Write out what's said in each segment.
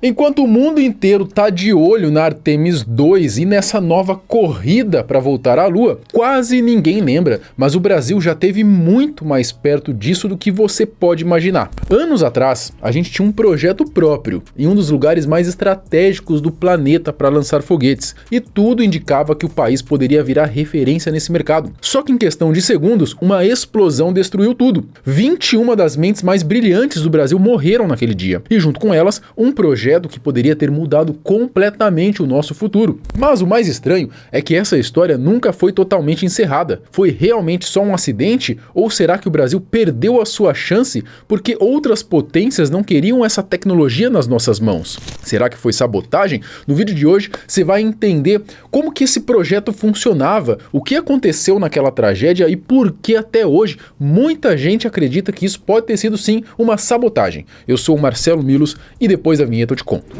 Enquanto o mundo inteiro tá de olho na Artemis 2 e nessa nova corrida para voltar à Lua, quase ninguém lembra, mas o Brasil já esteve muito mais perto disso do que você pode imaginar. Anos atrás, a gente tinha um projeto próprio em um dos lugares mais estratégicos do planeta para lançar foguetes, e tudo indicava que o país poderia virar referência nesse mercado. Só que em questão de segundos, uma explosão destruiu tudo. 21 das mentes mais brilhantes do Brasil morreram naquele dia, e junto com elas, um projeto que poderia ter mudado completamente o nosso futuro. Mas o mais estranho é que essa história nunca foi totalmente encerrada. Foi realmente só um acidente? Ou será que o Brasil perdeu a sua chance porque outras potências não queriam essa tecnologia nas nossas mãos? Será que foi sabotagem? No vídeo de hoje você vai entender como que esse projeto funcionava, o que aconteceu naquela tragédia e por que até hoje muita gente acredita que isso pode ter sido sim uma sabotagem. Eu sou o Marcelo Milos e depois da vinheta eu te conto.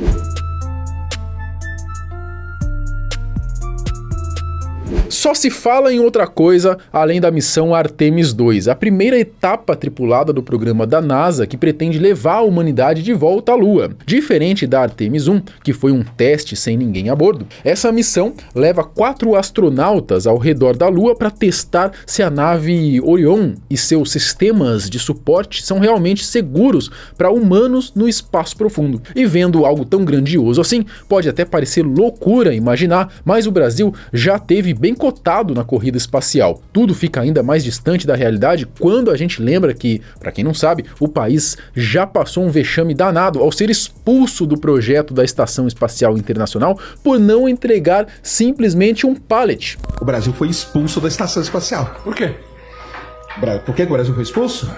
Só se fala em outra coisa além da missão Artemis 2, a primeira etapa tripulada do programa da NASA que pretende levar a humanidade de volta à Lua. Diferente da Artemis 1, que foi um teste sem ninguém a bordo, essa missão leva 4 astronautas ao redor da Lua para testar se a nave Orion e seus sistemas de suporte são realmente seguros para humanos no espaço profundo. E vendo algo tão grandioso assim, pode até parecer loucura imaginar, mas o Brasil já teve bem cotado na corrida espacial. Tudo fica ainda mais distante da realidade quando a gente lembra que, para quem não sabe, o país já passou um vexame danado ao ser expulso do projeto da Estação Espacial Internacional por não entregar simplesmente um pallet. O Brasil foi expulso da Estação Espacial. Por quê? Por que o Brasil foi expulso?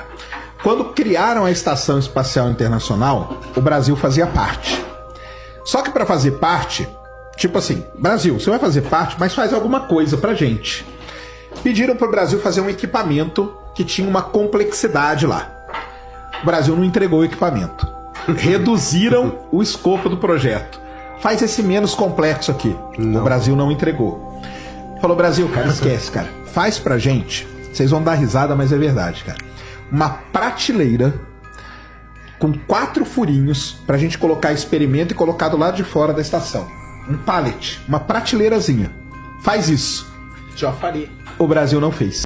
Quando criaram a Estação Espacial Internacional, o Brasil fazia parte. Só que para fazer parte, tipo assim, Brasil, você vai fazer parte, mas faz alguma coisa pra gente. Pediram pro Brasil fazer um equipamento que tinha uma complexidade lá. O Brasil não entregou o equipamento. Reduziram o escopo do projeto. Faz esse menos complexo aqui. Não. O Brasil não entregou. Falou, Brasil, cara, esquece, cara. Faz pra gente. Vocês vão dar risada, mas é verdade, cara. Uma prateleira com 4 furinhos pra gente colocar experimento e colocar do lado de fora da estação. Um pallet, uma prateleirazinha. Faz isso. Já faria. O Brasil não fez.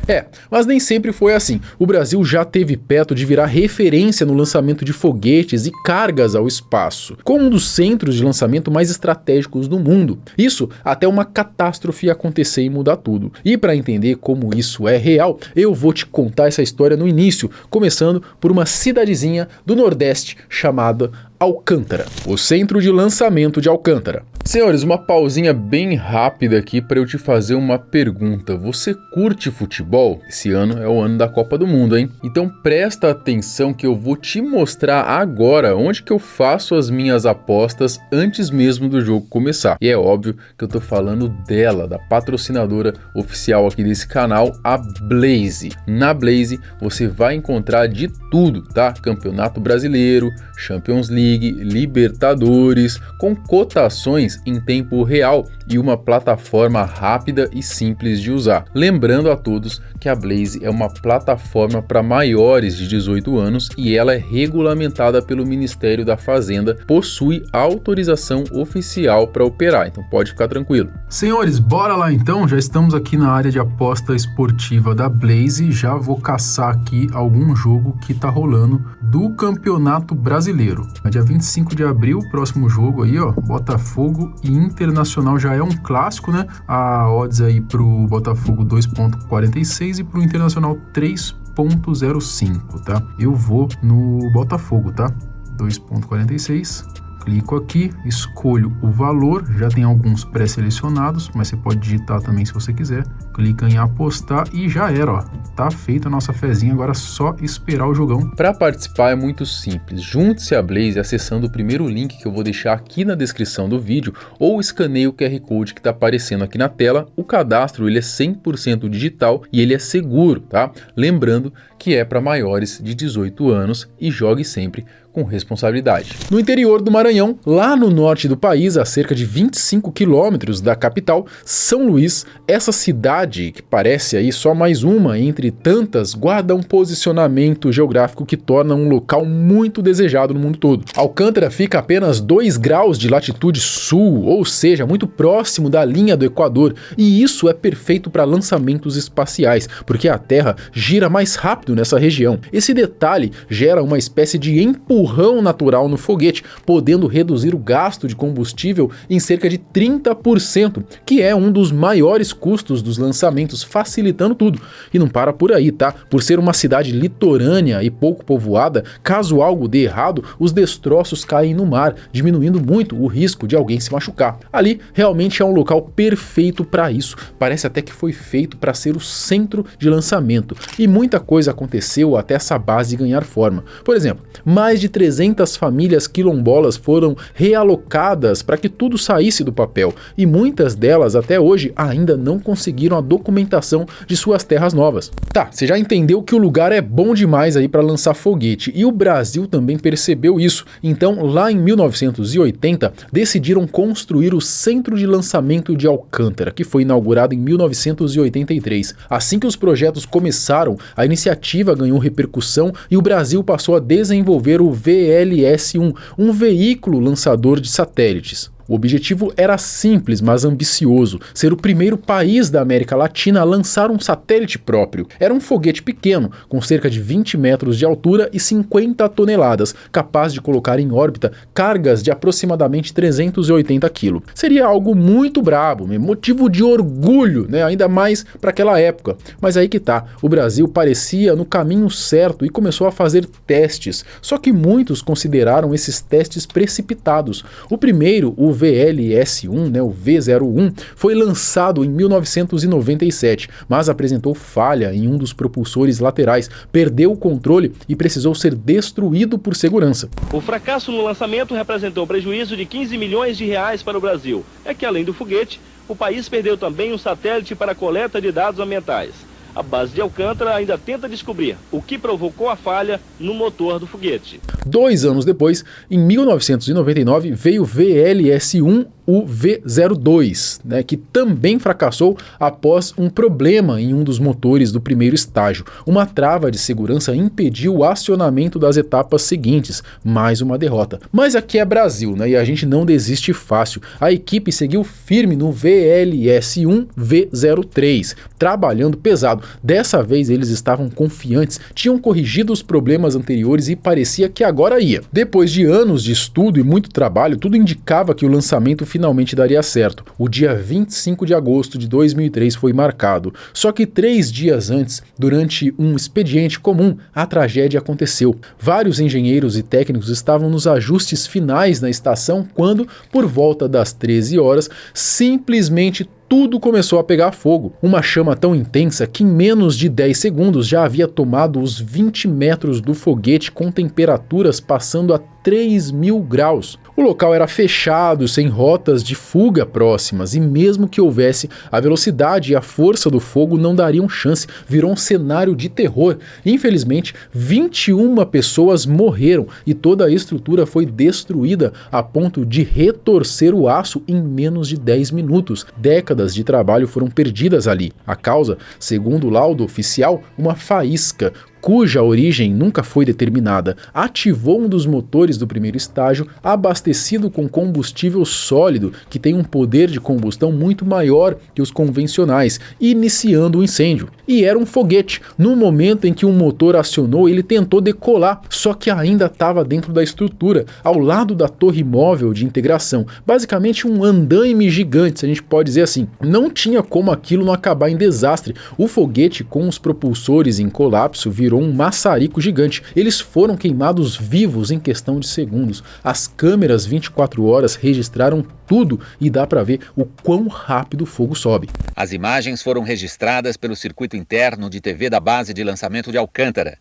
Mas nem sempre foi assim. O Brasil já teve perto de virar referência no lançamento de foguetes e cargas ao espaço, como um dos centros de lançamento mais estratégicos do mundo. Isso até uma catástrofe acontecer e mudar tudo. E para entender como isso é real, eu vou te contar essa história no início, começando por uma cidadezinha do Nordeste chamada Alcântara, o centro de lançamento de Alcântara. Senhores, uma pausinha bem rápida aqui para eu te fazer uma pergunta. Você curte futebol? Esse ano é o ano da Copa do Mundo, hein? Então presta atenção que eu vou te mostrar agora onde que eu faço as minhas apostas antes mesmo do jogo começar. E é óbvio que eu tô falando dela, da patrocinadora oficial aqui desse canal, a Blaze. Na Blaze você vai encontrar de tudo, tá? Campeonato Brasileiro, Champions League, Libertadores, com cotações em tempo real e uma plataforma rápida e simples de usar. Lembrando a todos que a Blaze é uma plataforma para maiores de 18 anos e ela é regulamentada pelo Ministério da Fazenda, possui autorização oficial para operar, então pode ficar tranquilo. Senhores, bora lá então, já estamos aqui na área de aposta esportiva da Blaze, já vou caçar aqui algum jogo que tá rolando do Campeonato Brasileiro. Dia 25 de abril, próximo jogo aí, ó, Botafogo e Internacional, já é um clássico, né? A odds aí pro Botafogo 2,46 e pro Internacional 3,05, tá? Eu vou no Botafogo, tá? 2,46. Clico aqui, escolho o valor, já tem alguns pré-selecionados, mas você pode digitar também se você quiser. Clica em apostar e já era, ó. Tá feita a nossa fezinha, agora é só esperar o jogão. Para participar é muito simples, junte-se à Blaze acessando o primeiro link que eu vou deixar aqui na descrição do vídeo ou escaneie o QR Code que está aparecendo aqui na tela. O cadastro ele é 100% digital e ele é seguro, tá? Lembrando que é para maiores de 18 anos e jogue sempre com responsabilidade. No interior do Maranhão, lá no norte do país, a cerca de 25 quilômetros da capital, São Luís, essa cidade, que parece aí só mais uma entre tantas, guarda um posicionamento geográfico que torna um local muito desejado no mundo todo. Alcântara fica a apenas 2 graus de latitude sul, ou seja, muito próximo da linha do Equador, e isso é perfeito para lançamentos espaciais, porque a Terra gira mais rápido nessa região. Esse detalhe gera uma espécie de empurrão natural no foguete, podendo reduzir o gasto de combustível em cerca de 30%, que é um dos maiores custos dos lançamentos, facilitando tudo. E não para por aí, tá? Por ser uma cidade litorânea e pouco povoada, caso algo dê errado, os destroços caem no mar, diminuindo muito o risco de alguém se machucar. Ali realmente é um local perfeito para isso. Parece até que foi feito para ser o centro de lançamento. E muita coisa aconteceu até essa base ganhar forma. Por exemplo, mais de 300 famílias quilombolas foram realocadas para que tudo saísse do papel, e muitas delas até hoje ainda não conseguiram a documentação de suas terras novas. Tá, você já entendeu que o lugar é bom demais aí para lançar foguete, e o Brasil também percebeu isso. Então, lá em 1980, decidiram construir o Centro de Lançamento de Alcântara, que foi inaugurado em 1983. Assim que os projetos começaram, a iniciativa ganhou repercussão e o Brasil passou a desenvolver o VLS-1, um veículo lançador de satélites. O objetivo era simples, mas ambicioso: ser o primeiro país da América Latina a lançar um satélite próprio. Era um foguete pequeno, com cerca de 20 metros de altura e 50 toneladas, capaz de colocar em órbita cargas de aproximadamente 380 kg. Seria algo muito brabo, motivo de orgulho, ainda mais para aquela época. Mas aí que tá, o Brasil parecia no caminho certo e começou a fazer testes, só que muitos consideraram esses testes precipitados. O primeiro, o VLS-1, o V01, foi lançado em 1997, mas apresentou falha em um dos propulsores laterais, perdeu o controle e precisou ser destruído por segurança. O fracasso no lançamento representou prejuízo de 15 milhões de reais para o Brasil. É que, além do foguete, o país perdeu também um satélite para a coleta de dados ambientais. A base de Alcântara ainda tenta descobrir o que provocou a falha no motor do foguete. 2 anos depois, em 1999, veio o VLS-1, o V02, que também fracassou após um problema em um dos motores do primeiro estágio. Uma trava de segurança impediu o acionamento das etapas seguintes, mais uma derrota. Mas aqui é Brasil, e a gente não desiste fácil. A equipe seguiu firme no VLS-1 V03, trabalhando pesado. Dessa vez eles estavam confiantes, tinham corrigido os problemas anteriores e parecia que agora ia. Depois de anos de estudo e muito trabalho, tudo indicava que o lançamento finalmente daria certo. O dia 25 de agosto de 2003 foi marcado. Só que 3 dias antes, durante um expediente comum, a tragédia aconteceu. Vários engenheiros e técnicos estavam nos ajustes finais na estação quando, por volta das 13 horas, simplesmente tudo começou a pegar fogo. Uma chama tão intensa que em menos de 10 segundos já havia tomado os 20 metros do foguete, com temperaturas passando a 3.000 graus. O local era fechado, sem rotas de fuga próximas, e mesmo que houvesse, a velocidade e a força do fogo não dariam chance. Virou um cenário de terror. Infelizmente, 21 pessoas morreram e toda a estrutura foi destruída a ponto de retorcer o aço em menos de 10 minutos. Décadas de trabalho foram perdidas ali. A causa, segundo o laudo oficial, uma faísca, cuja origem nunca foi determinada, ativou um dos motores do primeiro estágio, abastecido com combustível sólido, que tem um poder de combustão muito maior que os convencionais, iniciando o incêndio. E era um foguete. No momento em que o motor acionou, ele tentou decolar, só que ainda estava dentro da estrutura, ao lado da torre móvel de integração. Basicamente um andaime gigante, se a gente pode dizer assim. Não tinha como aquilo não acabar em desastre. O foguete, com os propulsores em colapso, virou um maçarico gigante. Eles foram queimados vivos em questão de segundos. As câmeras 24 horas registraram tudo e dá para ver o quão rápido o fogo sobe. As imagens foram registradas pelo circuito interno de TV da base de lançamento de Alcântara.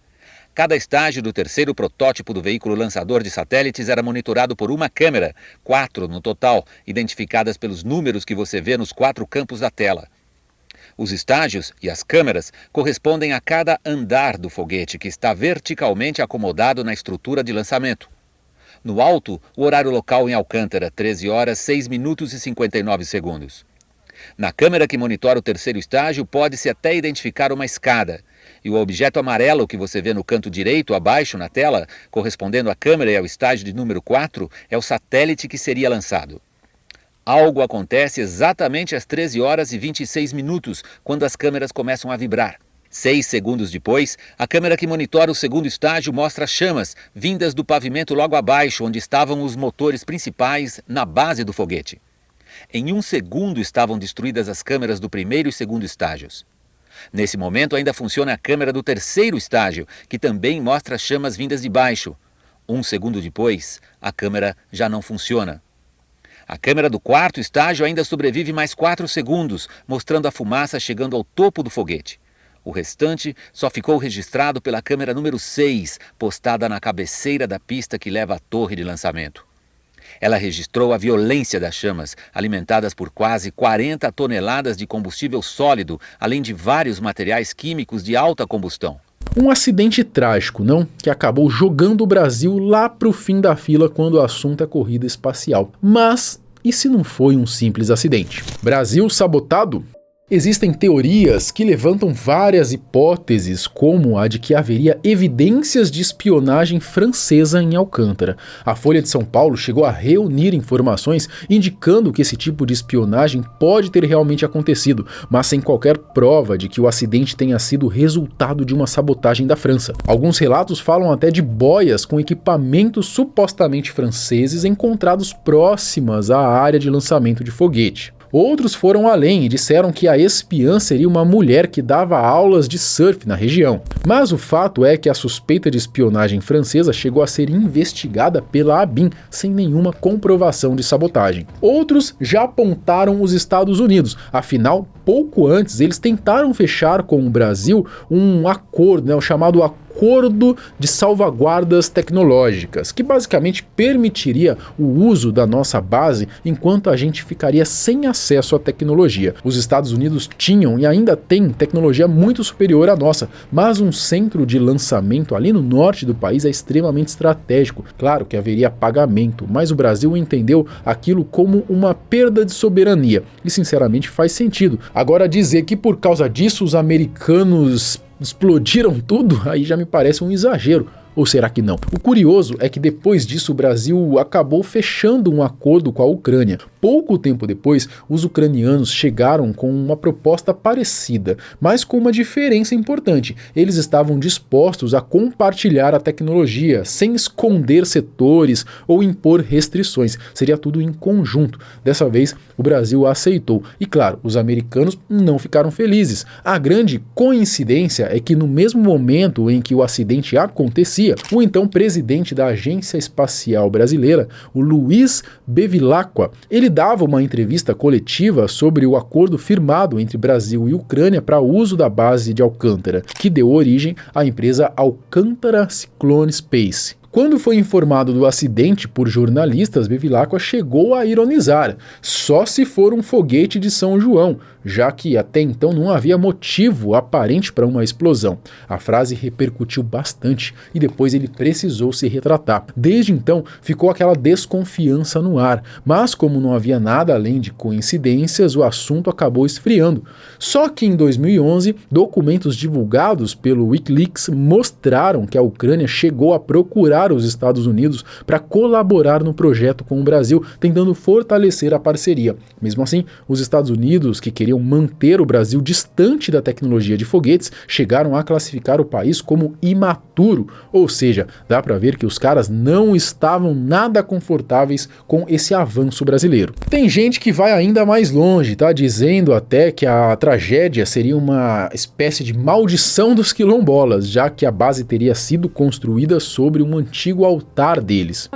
Cada estágio do terceiro protótipo do veículo lançador de satélites era monitorado por uma câmera, 4 no total, identificadas pelos números que você vê nos 4 campos da tela. Os estágios e as câmeras correspondem a cada andar do foguete, que está verticalmente acomodado na estrutura de lançamento. No alto, o horário local em Alcântara, 13 horas, 6 minutos e 59 segundos. Na câmera que monitora o terceiro estágio, pode-se até identificar uma escada. E o objeto amarelo que você vê no canto direito, abaixo na tela, correspondendo à câmera e ao estágio de número 4, é o satélite que seria lançado. Algo acontece exatamente às 13 horas e 26 minutos, quando as câmeras começam a vibrar. 6 segundos depois, a câmera que monitora o segundo estágio mostra chamas vindas do pavimento logo abaixo, onde estavam os motores principais na base do foguete. Em 1 segundo estavam destruídas as câmeras do primeiro e segundo estágios. Nesse momento ainda funciona a câmera do terceiro estágio, que também mostra chamas vindas de baixo. 1 segundo depois, a câmera já não funciona. A câmera do quarto estágio ainda sobrevive mais 4 segundos, mostrando a fumaça chegando ao topo do foguete. O restante só ficou registrado pela câmera número 6, postada na cabeceira da pista que leva à torre de lançamento. Ela registrou a violência das chamas, alimentadas por quase 40 toneladas de combustível sólido, além de vários materiais químicos de alta combustão. Um acidente trágico, não? Que acabou jogando o Brasil lá pro fim da fila quando o assunto é corrida espacial. Mas, e se não foi um simples acidente? Brasil sabotado? Existem teorias que levantam várias hipóteses, como a de que haveria evidências de espionagem francesa em Alcântara. A Folha de São Paulo chegou a reunir informações indicando que esse tipo de espionagem pode ter realmente acontecido, mas sem qualquer prova de que o acidente tenha sido resultado de uma sabotagem da França. Alguns relatos falam até de boias com equipamentos supostamente franceses encontrados próximas à área de lançamento de foguete. Outros foram além e disseram que a espiã seria uma mulher que dava aulas de surf na região. Mas o fato é que a suspeita de espionagem francesa chegou a ser investigada pela ABIN, sem nenhuma comprovação de sabotagem. Outros já apontaram os Estados Unidos, afinal, pouco antes eles tentaram fechar com o Brasil um acordo, o chamado Acordo de Salvaguardas Tecnológicas, que basicamente permitiria o uso da nossa base enquanto a gente ficaria sem acesso à tecnologia. Os Estados Unidos tinham e ainda têm tecnologia muito superior à nossa, mas um centro de lançamento ali no norte do país é extremamente estratégico. Claro que haveria pagamento, mas o Brasil entendeu aquilo como uma perda de soberania e sinceramente faz sentido. Agora dizer que por causa disso os americanos explodiram tudo, aí já me parece um exagero. Ou será que não? O curioso é que depois disso o Brasil acabou fechando um acordo com a Ucrânia. Pouco tempo depois, os ucranianos chegaram com uma proposta parecida, mas com uma diferença importante. Eles estavam dispostos a compartilhar a tecnologia, sem esconder setores ou impor restrições. Seria tudo em conjunto. Dessa vez, o Brasil aceitou. E claro, os americanos não ficaram felizes. A grande coincidência é que no mesmo momento em que o acidente acontecia, o então presidente da Agência Espacial Brasileira, o Luiz Bevilacqua, ele dava uma entrevista coletiva sobre o acordo firmado entre Brasil e Ucrânia para uso da base de Alcântara, que deu origem à empresa Alcântara Cyclone Space. Quando foi informado do acidente por jornalistas, Bevilacqua chegou a ironizar: só se for um foguete de São João, já que até então não havia motivo aparente para uma explosão. A frase repercutiu bastante e depois ele precisou se retratar. Desde então ficou aquela desconfiança no ar, mas como não havia nada além de coincidências, o assunto acabou esfriando. Só que em 2011, documentos divulgados pelo Wikileaks mostraram que a Ucrânia chegou a procurar os Estados Unidos para colaborar no projeto com o Brasil, tentando fortalecer a parceria. Mesmo assim, os Estados Unidos, que queriam manter o Brasil distante da tecnologia de foguetes, chegaram a classificar o país como imaturo, ou seja, dá para ver que os caras não estavam nada confortáveis com esse avanço brasileiro. Tem gente que vai ainda mais longe, tá? Dizendo até que a tragédia seria uma espécie de maldição dos quilombolas, já que a base teria sido construída sobre um antigo altar deles.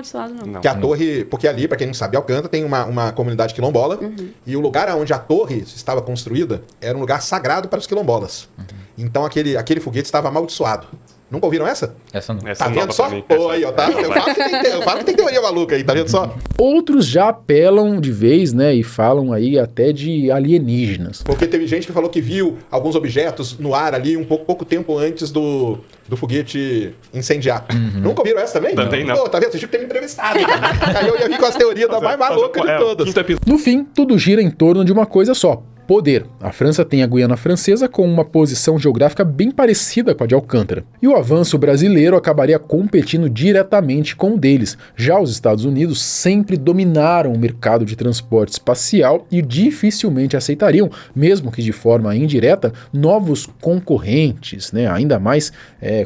Não. Que a torre, porque ali, para quem não sabe, Alcântara tem uma comunidade quilombola, e o lugar onde a torre estava construída era um lugar sagrado para os quilombolas. Então aquele foguete estava amaldiçoado. Nunca ouviram essa? Essa não. Tá vendo só? Pô, aí, ó, tá? Eu falo que tem teoria maluca aí, tá vendo só? Outros já apelam de vez, né, e falam aí até de alienígenas. Porque teve gente que falou que viu alguns objetos no ar ali pouco tempo antes do foguete incendiar. Nunca ouviram essa também? Também não. Pô, tá vendo? Você tinha que ter me entrevistado, cara. Aí eu ia vir com as teorias da mais maluca de todas. No fim, tudo gira em torno de uma coisa só: poder. A França tem a Guiana Francesa com uma posição geográfica bem parecida com a de Alcântara. E o avanço brasileiro acabaria competindo diretamente com o deles. Já os Estados Unidos sempre dominaram o mercado de transporte espacial e dificilmente aceitariam, mesmo que de forma indireta, novos concorrentes, né, ainda mais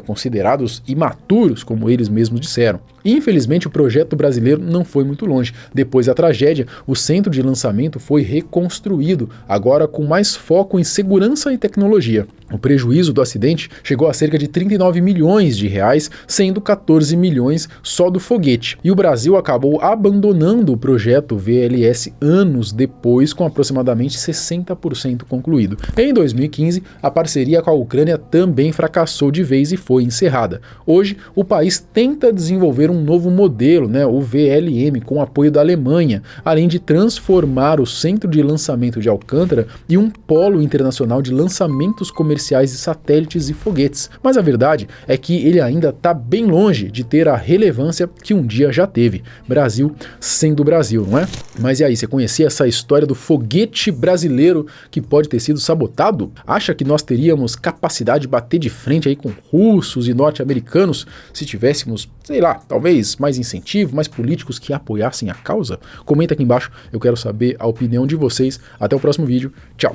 considerados imaturos, como eles mesmos disseram. Infelizmente, o projeto brasileiro não foi muito longe. Depois da tragédia, o centro de lançamento foi reconstruído, agora com mais foco em segurança e tecnologia. O prejuízo do acidente chegou a cerca de 39 milhões de reais, sendo 14 milhões só do foguete. E o Brasil acabou abandonando o projeto VLS anos depois, com aproximadamente 60% concluído. Em 2015, a parceria com a Ucrânia também fracassou de vez e foi encerrada. Hoje, o país tenta desenvolver um novo modelo, o VLM, com apoio da Alemanha, além de transformar o centro de lançamento de Alcântara em um polo internacional de lançamentos comerciais de satélites e foguetes. Mas a verdade é que ele ainda está bem longe de ter a relevância que um dia já teve. Brasil sendo Brasil, não é? Mas e aí, você conhecia essa história do foguete brasileiro que pode ter sido sabotado? Acha que nós teríamos capacidade de bater de frente aí com russos e norte-americanos se tivéssemos, sei lá, talvez mais incentivo, mais políticos que apoiassem a causa? Comenta aqui embaixo, eu quero saber a opinião de vocês. Até o próximo vídeo. Tchau!